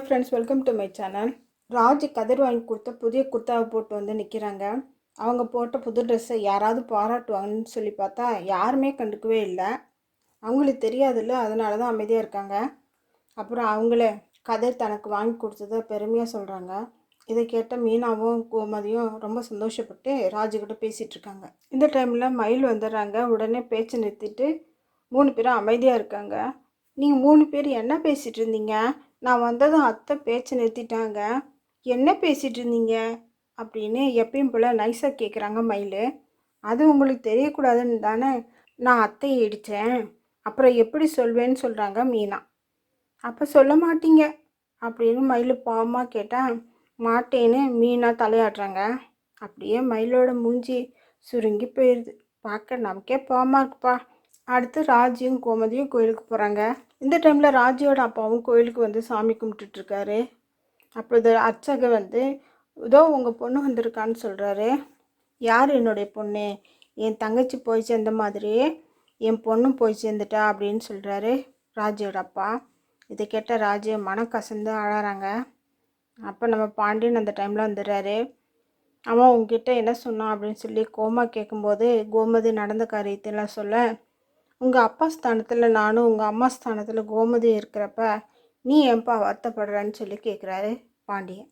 Friends, welcome to my channel. Raj Kathir வாங்கி கொடுத்த புதிய குர்தாவை போட்டு வந்து நிற்கிறாங்க. அவங்க போட்ட புது ட்ரெஸ்ஸை யாராவது பாராட்டுவாங்கன்னு சொல்லி பார்த்தா யாருமே கண்டுக்கவே இல்லை. அவங்களுக்கு தெரியாதுல்ல, அதனால தான் அமைதியாக இருக்காங்க. அப்புறம் அவங்களே கதிர் தனக்கு வாங்கி கொடுத்ததை பெருமையாக சொல்கிறாங்க. இதை கேட்ட மீனாவும் கோமதியும் ரொம்ப சந்தோஷப்பட்டு ராஜுக்கிட்ட பேசிகிட்டு இருக்காங்க. இந்த டைமில் மயில் வந்துடுறாங்க. உடனே பேச்சை நிறுத்திட்டு 3 பேரும் அமைதியாக இருக்காங்க. நீங்கள் 3 பேர் என்ன பேசிகிட்டு இருந்தீங்க? நான் வந்ததும் அத்தை பேச்சை நிறுத்திட்டாங்க. என்ன பேசிகிட்டு இருந்தீங்க அப்படின்னு எப்பயும் போல் நைஸாக கேட்குறாங்க மயில். அது உங்களுக்கு தெரியக்கூடாதுன்னு தானே நான் அத்தையை இடித்தேன். அப்புறம் எப்படி சொல்வேன்னு சொல்கிறாங்க மீனா. அப்போ சொல்ல மாட்டீங்க அப்படின்னு மயில் பாவமாக கேட்டால் மாட்டேன்னு மீனா தலையாடுறாங்க. அப்படியே மயிலோட மூஞ்சி சுருங்கி போயிடுது. பார்க்க நமக்கே பாவமாக இருக்குப்பா. அடுத்து ராஜியும் கோமதியும் கோயிலுக்கு போகிறாங்க. இந்த டைமில் ராஜியோட அப்பாவும் கோயிலுக்கு வந்து சாமி கும்பிட்டுட்ருக்காரு. அப்போது அர்ச்சகர் வந்து இதோ உங்கள் பொண்ணு வந்திருக்கான்னு சொல்கிறாரு. யார் என்னுடைய பொண்ணு? என் தங்கச்சி போய் சேர்ந்த மாதிரியே என் பொண்ணும் போய் சேர்ந்துட்டா அப்படின்னு சொல்கிறாரு ராஜியோட அப்பா. இதை கேட்ட ராஜி மனம் கசந்து அழறாங்க. அப்போ நம்ம பாண்டியன் அந்த டைமில் வந்துடுறாரு. அவன் உங்ககிட்ட என்ன சொன்னான் அப்படின்னு சொல்லி கோமா கேட்கும்போது கோமதி நடந்த காரியத்தெல்லாம் சொல்ல, உங்கள் அப்பா ஸ்தானத்தில் நானும் உங்கள் அம்மா ஸ்தானத்தில் கோமதி இருக்கிறப்ப நீ ஏன்பா வருத்தப்படுறன்னு சொல்லி கேட்குறாரு பாண்டியன்.